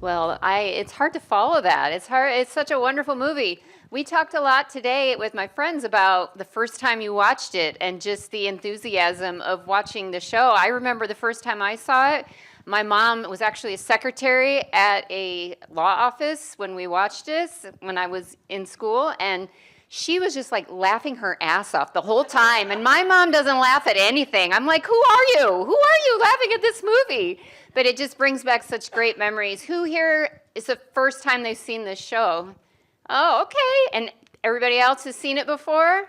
Well, it's hard to follow that. It's hard. It's such a wonderful movie. We talked a lot today with my friends about the first time you watched it and just the enthusiasm of watching the show. I remember the first time I saw it, my mom was actually a secretary at a law office when we watched this, when I was in school, and she was just like laughing her ass off the whole time. And my mom doesn't laugh at anything. I'm like, who are you? Who are you laughing at this movie? But it just brings back such great memories. Who here is the first time they've seen this show? Oh, okay. And everybody else has seen it before?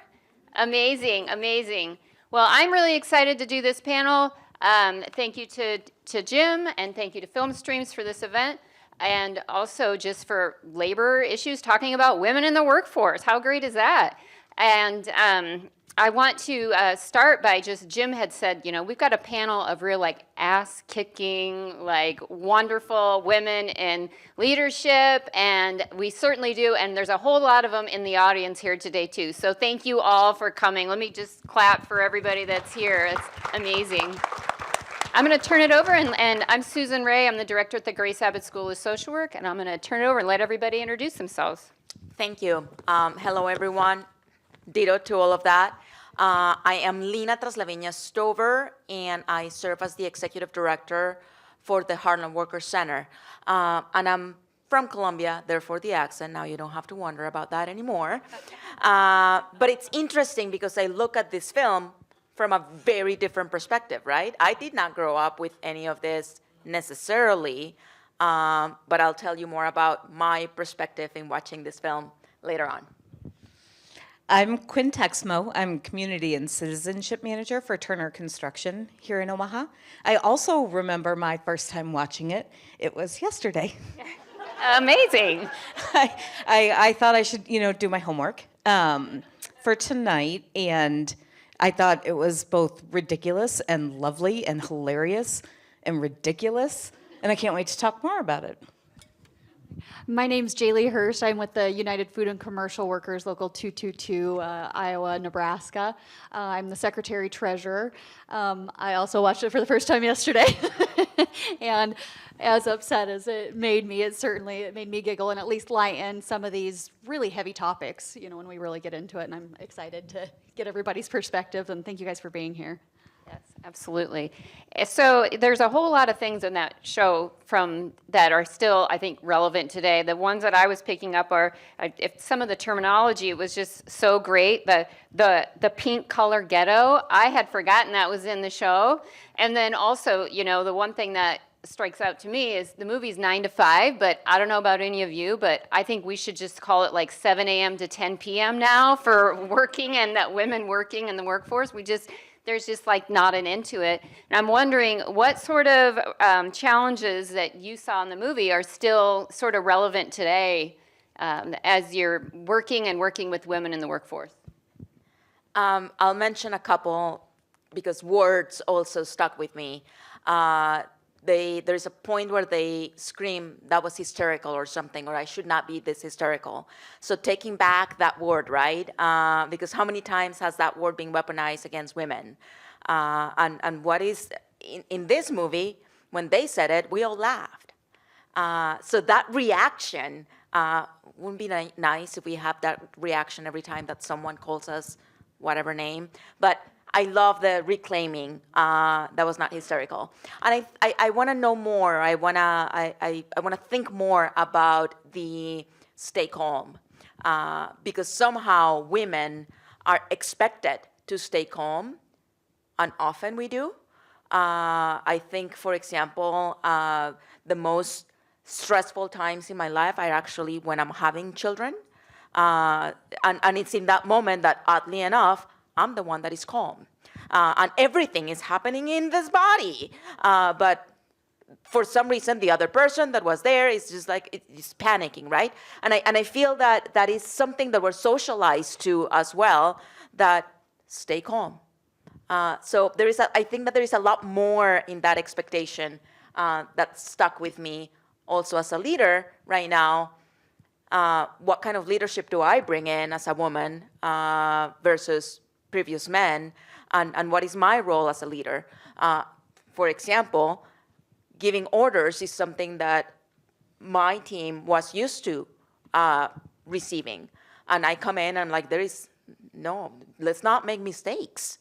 Amazing, amazing. Well, I'm really excited to do this panel. Thank you to Jim, and thank you to Film Streams for this event, and also just for labor issues, talking about women in the workforce. How great is that? And I want to start by just, Jim had said, you know, we've got a panel of real like ass-kicking, like wonderful women in leadership, and we certainly do, and there's a whole lot of them in the audience here today too. So thank you all for coming. Let me just clap for everybody that's here. It's amazing. I'm going to turn it over, and I'm Susan Ray. I'm the director at the Grace Abbott School of Social Work, and I'm going to turn it over and let everybody introduce themselves. Thank you. Hello, everyone. Ditto to all of that. I am Lina Traslaviña Stover, and I serve as the executive director for the Harlem Worker Center. And I'm from Colombia, therefore the accent. Now you don't have to wonder about that anymore. But it's interesting because I look at this film from a very different perspective, right? I did not grow up with any of this necessarily, but I'll tell you more about my perspective in watching this film later on. I'm Quinn Texmo. I'm Community and Citizenship Manager for Turner Construction here in Omaha. I also remember my first time watching it. It was yesterday. Amazing. I thought I should, do my homework for tonight, and I thought it was both ridiculous and lovely and hilarious and ridiculous, and I can't wait to talk more about it. My name's Jaylee Hurst. I'm with the United Food and Commercial Workers, Local 222, Iowa, Nebraska. I'm the secretary-treasurer. I also watched it for the first time yesterday. And as upset as it made me, it made me giggle and at least lighten some of these really heavy topics, when we really get into it. And I'm excited to get everybody's perspective, and thank you guys for being here. Yes, absolutely. So there's a whole lot of things in that show that are still, I think, relevant today. The ones that I was picking up are, if some of the terminology was just so great. The pink color ghetto, I had forgotten that was in the show. And then also, the one thing that strikes out to me is the movie's 9 to 5, but I don't know about any of you, but I think we should just call it like 7 a.m. to 10 p.m. now for working, and that women working in the workforce. There's just like not an end to it. And I'm wondering what sort of challenges that you saw in the movie are still sort of relevant today as you're working with women in the workforce. I'll mention a couple because words also stuck with me. There's a point where they scream, "That was hysterical," or something, or "I should not be this hysterical." So taking back that word, right? Because how many times has that word been weaponized against women? And what is, in this movie, when they said it, we all laughed. So that reaction, wouldn't be nice if we have that reaction every time that someone calls us whatever name. But I love the reclaiming. That was not hysterical, and I want to know more. I want to think more about the stay calm, because somehow women are expected to stay calm, and often we do. I think, for example, the most stressful times in my life are actually when I'm having children, and it's in that moment that, oddly enough, I'm the one that is calm. And everything is happening in this body. But for some reason, the other person that was there is just like, it's panicking, right? And I feel that that is something that we're socialized to as well, that stay calm. So I think that there is a lot more in that expectation that stuck with me also as a leader right now. What kind of leadership do I bring in as a woman versus previous men, and what is my role as a leader? For example, giving orders is something that my team was used to receiving. And I come in and like, let's not make mistakes,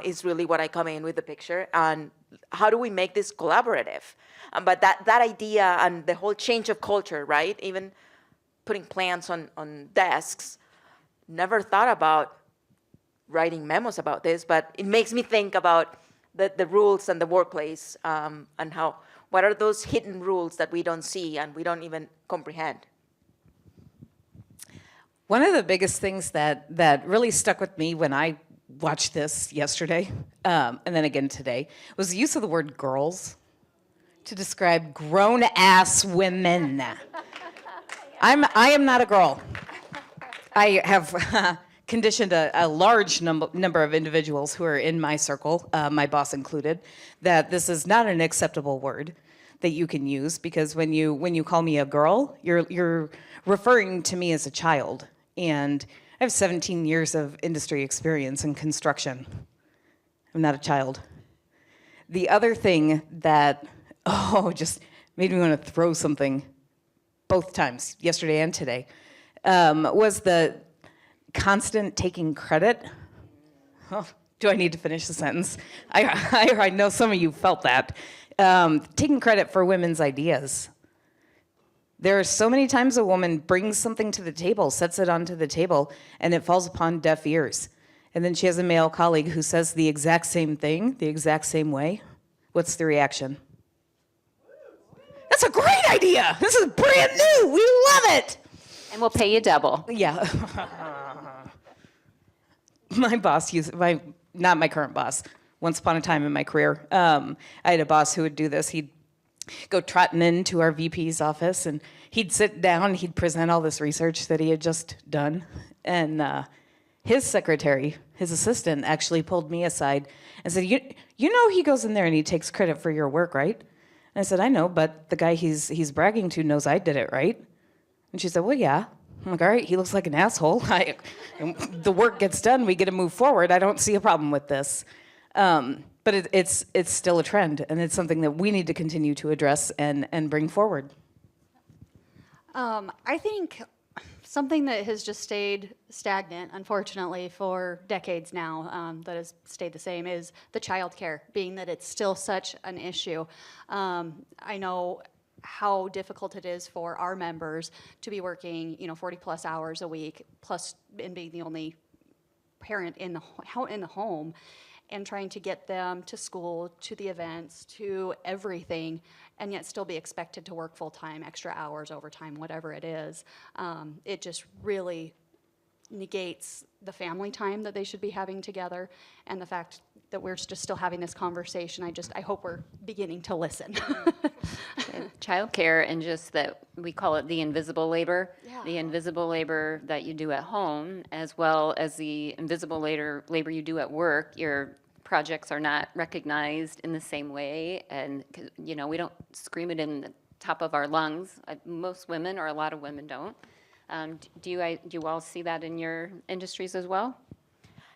is really what I come in with the picture. And how do we make this collaborative? But that idea and the whole change of culture, right? Even putting plants on desks, never thought about writing memos about this, but it makes me think about the rules and the workplace, and what are those hidden rules that we don't see and we don't even comprehend. One of the biggest things that really stuck with me when I watched this yesterday, and then again today, was the use of the word girls to describe grown-ass women. I am not a girl. I have conditioned a large number of individuals who are in my circle, my boss included, that this is not an acceptable word that you can use, because when you call me a girl, you're referring to me as a child. And I have 17 years of industry experience in construction. I'm not a child. The other thing that, just made me want to throw something both times, yesterday and today, was the constant taking credit. Oh, do I need to finish the sentence? I know some of you felt that. Taking credit for women's ideas. There are so many times a woman brings something to the table, sets it onto the table, and it falls upon deaf ears. And then she has a male colleague who says the exact same thing, the exact same way. What's the reaction? That's a great idea. This is brand new. We love it. And we'll pay you double. Yeah. My boss not my current boss, once upon a time in my career, I had a boss who would do this. He'd go trotting into our VP's office, and he'd sit down, he'd present all this research that he had just done. And his secretary, his assistant, actually pulled me aside and said, you know he goes in there and he takes credit for your work, right? And I said, I know, but the guy he's bragging to knows I did it, right? And she said, well, yeah. I'm like, all right, he looks like an asshole. The work gets done, we get to move forward. I don't see a problem with this. But it's still a trend, and it's something that we need to continue to address and bring forward. I think something that has just stayed stagnant, unfortunately, for decades now, that has stayed the same, is the childcare, being that it's still such an issue. I know how difficult it is for our members to be working, 40 plus hours a week, plus and being the only parent in the home, and trying to get them to school, to the events, to everything, and yet still be expected to work full-time, extra hours, overtime, whatever it is. It just really negates the family time that they should be having together, and the fact that we're just still having this conversation. I hope we're beginning to listen. Childcare, and just that we call it the invisible labor, Yeah. the invisible labor that you do at home, as well as the invisible labor you do at work. Your projects are not recognized in the same way, and we don't scream it in the top of our lungs. Most women, or a lot of women, don't. Do you all see that in your industries as well?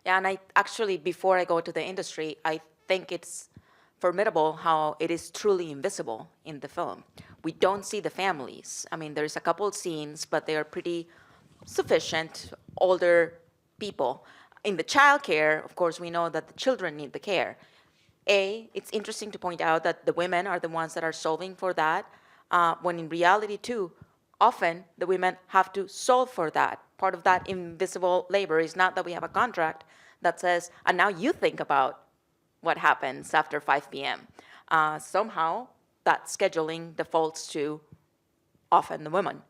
Yeah, and I actually, before I go to the industry, I think it's formidable how it is truly invisible in the film. We don't see the families. I mean, there's a couple scenes, but they are pretty sufficient, older people. In the childcare, of course, we know that the children need the care. It's interesting to point out that the women are the ones that are solving for that, when in reality, too, often the women have to solve for that. Part of that invisible labor is not that we have a contract that says, and now you think about what happens after 5 p.m. Somehow that scheduling defaults to often the women.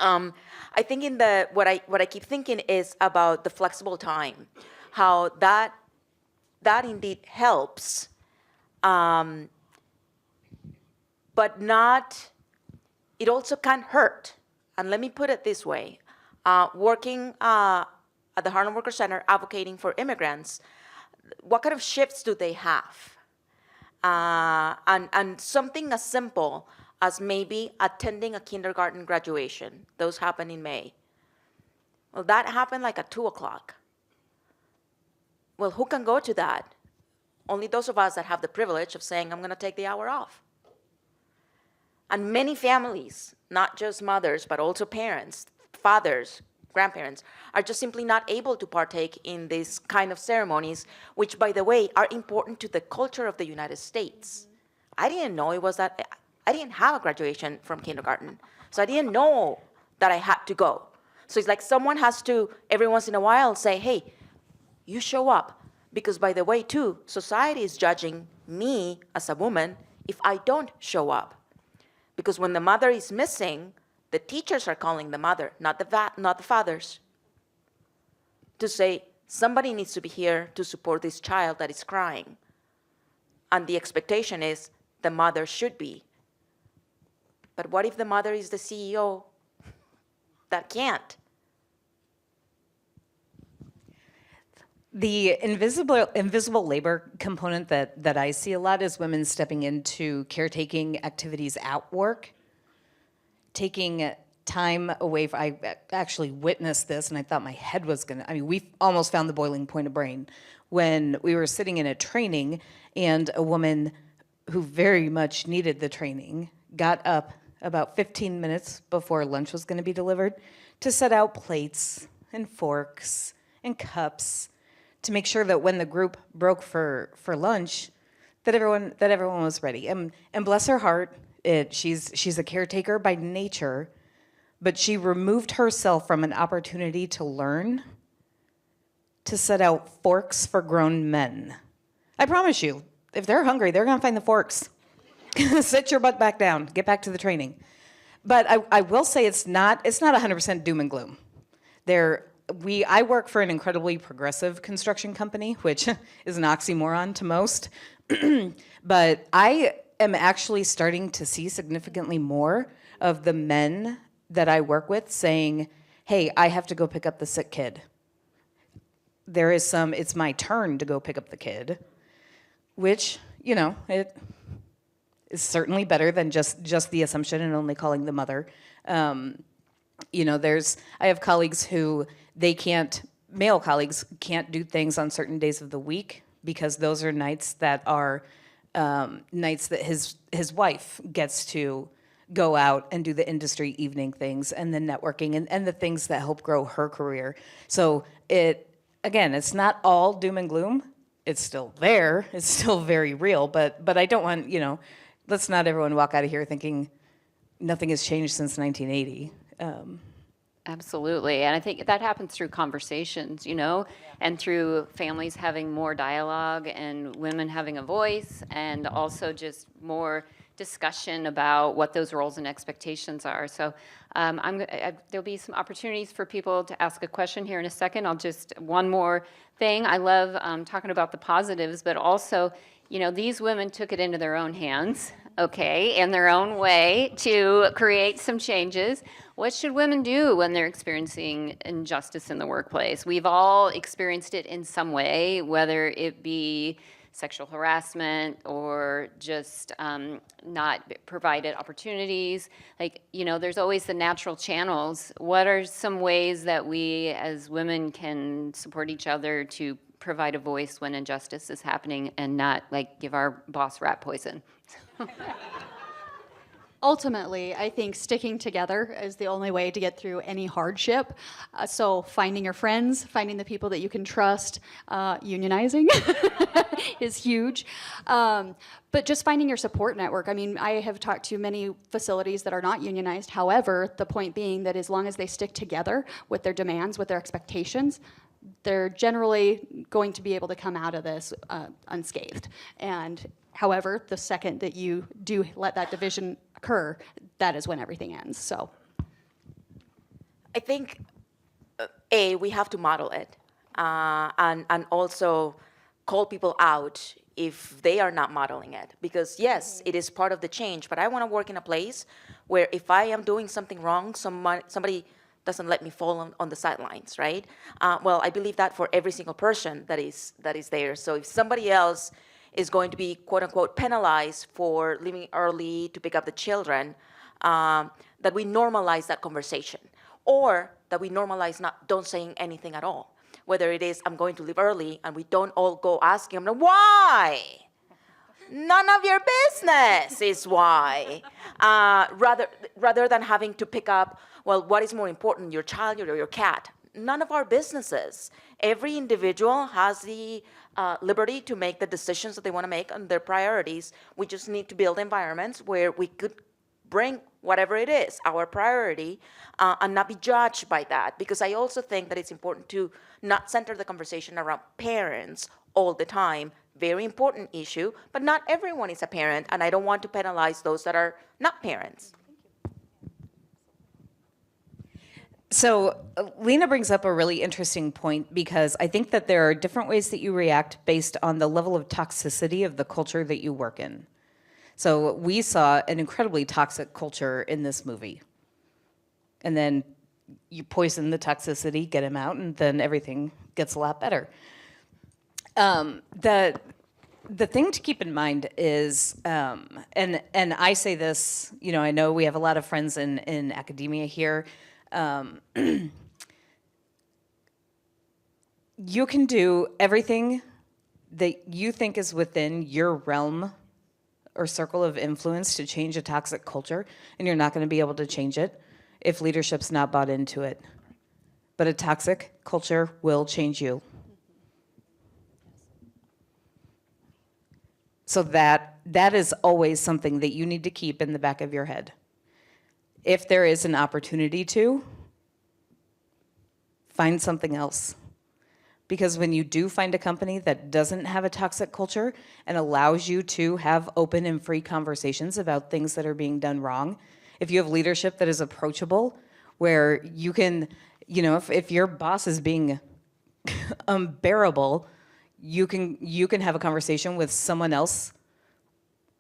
I think what I keep thinking is about the flexible time, how that indeed helps, but not. It also can hurt. And let me put it this way: working at the Harlem Worker Center, advocating for immigrants, what kind of shifts do they have? And something as simple as maybe attending a kindergarten graduation. Those happen in May. Well, that happened like at 2:00. Well, who can go to that? Only those of us that have the privilege of saying, I'm going to take the hour off. And many families, not just mothers, but also parents, fathers, grandparents, are just simply not able to partake in this kind of ceremonies, which, by the way, are important to the culture of the United States. I didn't know it was that. I didn't have a graduation from kindergarten, so I didn't know that I had to go. So it's like someone has to, every once in a while, say, hey, you show up. Because, by the way, too, society is judging me as a woman if I don't show up. Because when the mother is missing, the teachers are calling the mother, not the fathers, to say, somebody needs to be here to support this child that is crying. And the expectation is the mother should be. But what if the mother is the CEO that can't? The invisible labor component that I see a lot is women stepping into caretaking activities at work, taking time away. I actually witnessed this, and I thought my head was gonna. I mean, we almost found the boiling point of brain when we were sitting in a training, and a woman who very much needed the training got up about 15 minutes before lunch was going to be delivered to set out plates and forks and cups, to make sure that when the group broke for lunch, that everyone was ready. And bless her heart, she's a caretaker by nature, but she removed herself from an opportunity to learn to set out forks for grown men. I promise you, if they're hungry, they're gonna find the forks. Sit your butt back down, get back to the training. But I will say it's not 100% doom and gloom. I work for an incredibly progressive construction company, which is an oxymoron to most. But I am actually starting to see significantly more of the men that I work with saying, hey, I have to go pick up the sick kid. It's my turn to go pick up the kid, which, it is certainly better than just the assumption and only calling the mother. I have colleagues who male colleagues can't do things on certain days of the week because those are nights that his wife gets to go out and do the industry evening things and the networking and the things that help grow her career. So it's not all doom and gloom. It's still there. It's still very real, but I don't want, let's not everyone walk out of here thinking nothing has changed since 1980. Absolutely. And I think that happens through conversations, and through families having more dialogue and women having a voice, and also just more discussion about what those roles and expectations are. So there'll be some opportunities for people to ask a question here in a second. One more thing. I love talking about the positives, but also, these women took it into their own hands, in their own way to create some changes. What should women do when they're experiencing injustice in the workplace? We've all experienced it in some way, whether it be sexual harassment or just not provided opportunities. There's always the natural channels. What are some ways that we as women can support each other to provide a voice when injustice is happening and not give our boss rat poison? Ultimately, I think sticking together is the only way to get through any hardship. So finding your friends, finding the people that you can trust, unionizing is huge. But just finding your support network. I mean, I have talked to many facilities that are not unionized. However, the point being that as long as they stick together with their demands, with their expectations, they're generally going to be able to come out of this unscathed. And however, the second that you do let that division occur, that is when everything ends. So I think, we have to model it and also call people out if they are not modeling it. Because yes, it is part of the change, but I want to work in a place where if I am doing something wrong, somebody doesn't let me fall on the sidelines, right? Well, I believe that for every single person that is there. So if somebody else is going to be, quote unquote, penalized for leaving early to pick up the children, that we normalize that conversation, or that we normalize don't saying anything at all. Whether it is, I'm going to leave early, and we don't all go asking them, why? None of your business is why. Rather than having to pick up, well, what is more important, your child or your cat? None of our businesses. Every individual has the liberty to make the decisions that they want to make and their priorities. We just need to build environments where we could bring whatever it is, our priority, and not be judged by that. Because I also think that it's important to not center the conversation around parents all the time. Very important issue, but not everyone is a parent, and I don't want to penalize those that are not parents. So Lena brings up a really interesting point, because I think that there are different ways that you react based on the level of toxicity of the culture that you work in. So we saw an incredibly toxic culture in this movie. And then you poison the toxicity, get him out, and then everything gets a lot better. The thing to keep in mind is, and I say this, I know we have a lot of friends in academia here. You can do everything that you think is within your realm or circle of influence to change a toxic culture, and you're not going to be able to change it if leadership's not bought into it. But a toxic culture will change you. So that is always something that you need to keep in the back of your head. If there is an opportunity to, find something else. Because when you do find a company that doesn't have a toxic culture and allows you to have open and free conversations about things that are being done wrong, if you have leadership that is approachable, where you can, if your boss is being unbearable, you can have a conversation with someone else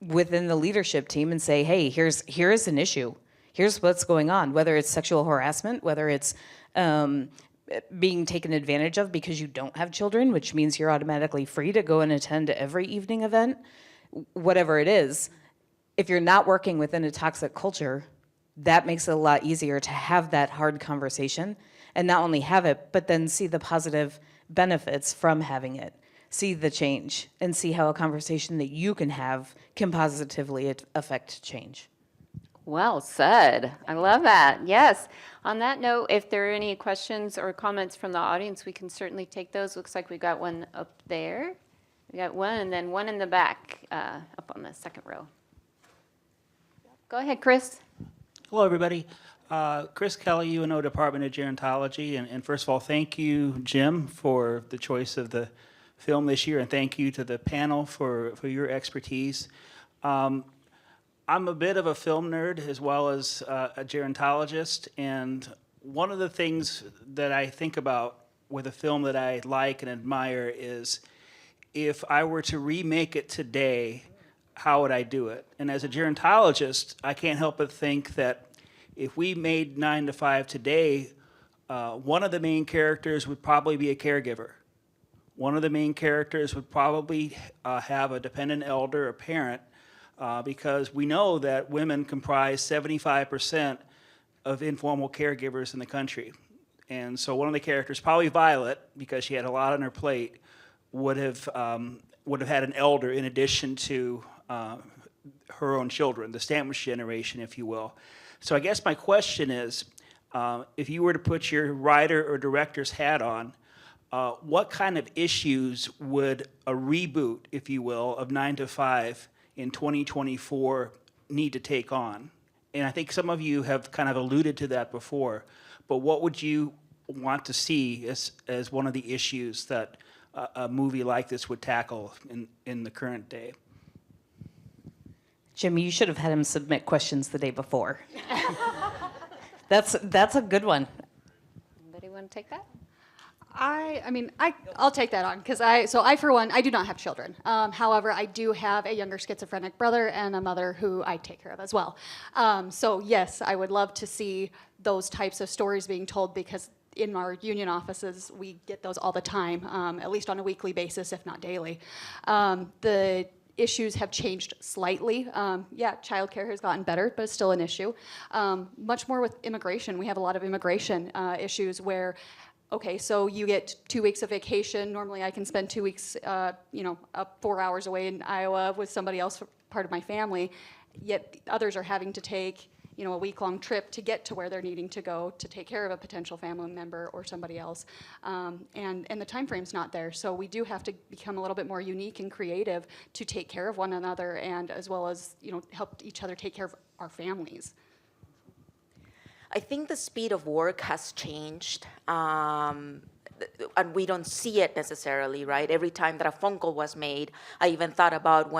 within the leadership team and say, hey, here's an issue. Here's what's going on, whether it's sexual harassment, whether it's being taken advantage of because you don't have children, which means you're automatically free to go and attend every evening event, whatever it is. If you're not working within a toxic culture, that makes it a lot easier to have that hard conversation and not only have it, but then see the positive benefits from having it. See the change and see how a conversation that you can have can positively affect change. Well said. I love that. Yes. On that note, if there are any questions or comments from the audience, we can certainly take those. Looks like we got one up there. We got one, and then one in the back, up on the second row. Go ahead, Chris. Hello, everybody. Chris Kelly, UNO Department of Gerontology. And first of all, thank you, Jim, for the choice of the film this year, and thank you to the panel for your expertise. I'm a bit of a film nerd as well as a gerontologist, and one of the things that I think about with a film that I like and admire is if I were to remake it today, how would I do it? And as a gerontologist, I can't help but think that if we made 9 to 5 today, one of the main characters would probably be a caregiver. One of the main characters would probably have a dependent elder, a parent, because we know that women comprise 75% of informal caregivers in the country. And so one of the characters, probably Violet, because she had a lot on her plate, would have had an elder in addition to her own children, the sandwich generation, if you will. So I guess my question is, if you were to put your writer or director's hat on, what kind of issues would a reboot, if you will, of 9 to 5 in 2024 need to take on? And I think some of you have kind of alluded to that before, but what would you want to see as one of the issues that a movie like this would tackle in the current day? Jim, you should have had him submit questions the day before. That's a good one. Anybody want to take that? I'll take that on because I for one, I do not have children. However, I do have a younger schizophrenic brother and a mother who I take care of as well. So yes, I would love to see those types of stories being told because in our union offices, we get those all the time, at least on a weekly basis, if not daily. The issues have changed slightly. Childcare has gotten better, but it's still an issue. Much more with immigration. We have a lot of immigration issues where okay, so you get 2 weeks of vacation. Normally I can spend 2 weeks, up 4 hours away in Iowa with somebody else, part of my family, yet others are having to take, a week-long trip to get to where they're needing to go to take care of a potential family member or somebody else. And the time frame's not there. So we do have to become a little bit more unique and creative to take care of one another and as well as, help each other take care of our families. I think the speed of work has changed, and we don't see it necessarily, right? Every time that a phone call was made, I even thought about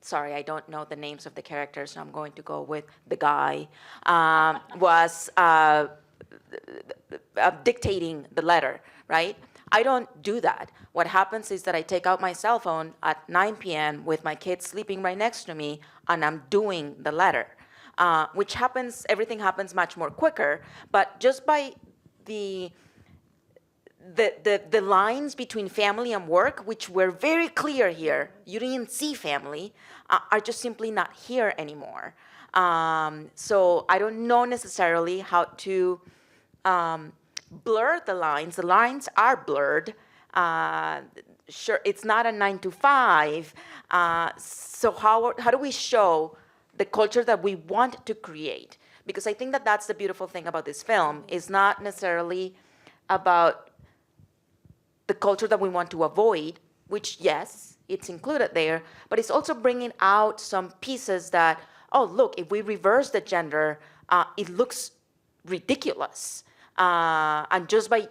sorry, I don't know the names of the characters, so I'm going to go with the guy, was dictating the letter, right? I don't do that. What happens is that I take out my cell phone at 9 p.m. with my kids sleeping right next to me, and I'm doing the letter. Which happens, everything happens much more quicker, but just by the lines between family and work, which were very clear here, you didn't see family, are just simply not here anymore. So I don't know necessarily how to blur the lines. The lines are blurred. Sure, it's not a 9 to 5. So how do we show the culture that we want to create? Because I think that that's the beautiful thing about this film, is not necessarily about the culture that we want to avoid, which, yes, it's included there, but it's also bringing out some pieces that, oh, look, if we reverse the gender, it looks ridiculous. And just by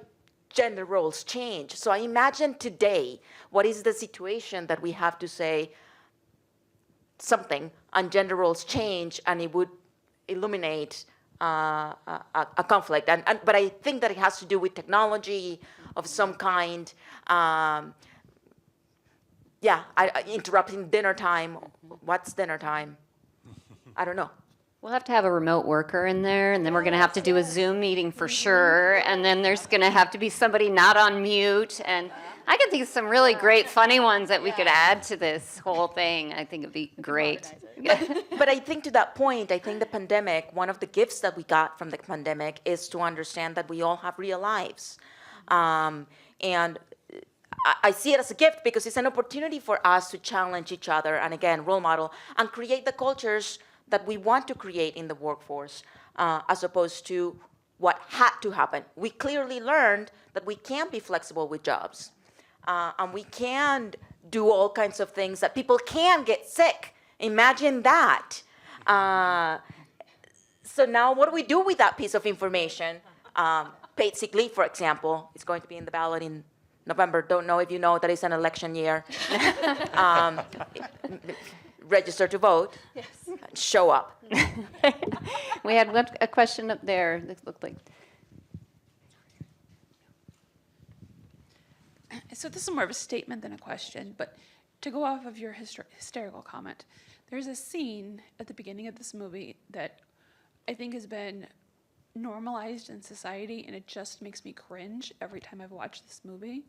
gender roles change. So I imagine today, what is the situation that we have to say something and gender roles change, and it would illuminate a conflict. But I think that it has to do with technology of some kind. Interrupting dinner time. What's dinner time? I don't know. We'll have to have a remote worker in there, and then we're going to have to do a Zoom meeting for sure, and then there's going to have to be somebody not on mute, and I could think of some really great funny ones that we could add to this whole thing. I think it'd be great. But I think to that point, I think the pandemic, one of the gifts that we got from the pandemic is to understand that we all have real lives. And I see it as a gift because it's an opportunity for us to challenge each other and, again, role model and create the cultures that we want to create in the workforce, as opposed to what had to happen. We clearly learned that we can be flexible with jobs, and we can do all kinds of things, that people can get sick. Imagine that. So now what do we do with that piece of information? Paid sick leave, for example, is going to be in the ballot in November. Don't know if you know that it's an election year. Register to vote. Yes. Show up. We had a question up there that looked like. So this is more of a statement than a question, but to go off of your hysterical comment, there's a scene at the beginning of this movie that I think has been normalized in society, and it just makes me cringe every time I've watched this movie.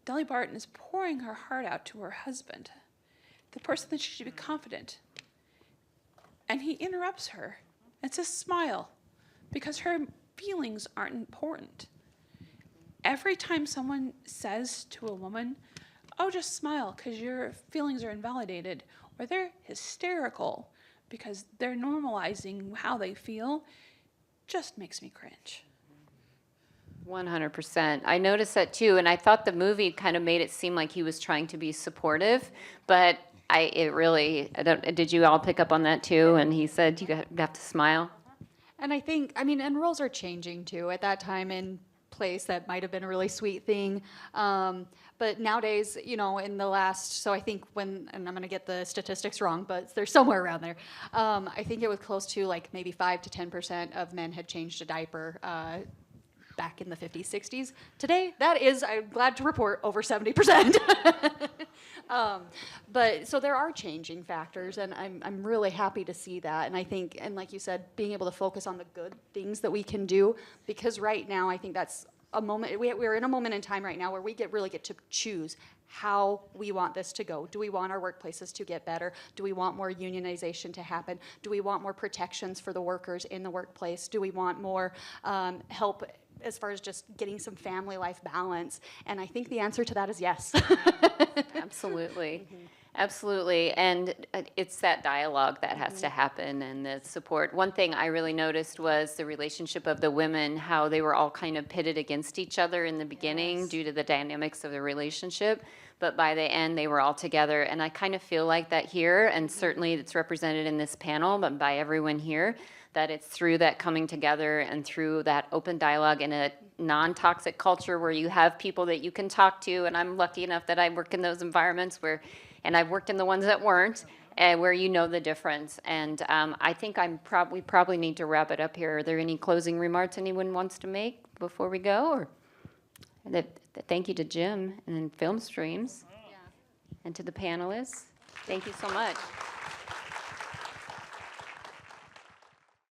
Dolly Parton is pouring her heart out to her husband, the person that she should be confident. And he interrupts her and says, smile, because her feelings aren't important. Every time someone says to a woman, oh, just smile because your feelings are invalidated, or they're hysterical because they're normalizing how they feel, just makes me cringe. 100%. I noticed that too, and I thought the movie kind of made it seem like he was trying to be supportive, but did you all pick up on that too? And he said, you have to smile. And I think, and roles are changing too. At that time and place, that might have been a really sweet thing. But nowadays, in the last, so I think and I'm going to get the statistics wrong, but they're somewhere around there. I think it was close to like maybe 5 to 10% of men had changed a diaper back in the 50s, 60s. Today, that is, I'm glad to report, over 70%. But so there are changing factors, and I'm really happy to see that. And I think, and like you said, being able to focus on the good things that we can do, because right now I think that's a moment, we're in a moment in time right now where we really get to choose how we want this to go. Do we want our workplaces to get better? Do we want more unionization to happen? Do we want more protections for the workers in the workplace? Do we want more help as far as just getting some family life balance? And I think the answer to that is yes. Absolutely. Absolutely. And it's that dialogue that has to happen and the support. One thing I really noticed was the relationship of the women, how they were all kind of pitted against each other in the beginning due to the dynamics of the relationship. But by the end, they were all together. And I kind of feel like that here, and certainly it's represented in this panel, but by everyone here, that it's through that coming together and through that open dialogue in a non-toxic culture where you have people that you can talk to. And I'm lucky enough that I work in those environments where, and I've worked in the ones that weren't, where you know the difference. And I think we probably need to wrap it up here. Are there any closing remarks anyone wants to make before we go? Or thank you to Jim and Film Streams and to the panelists. Thank you so much.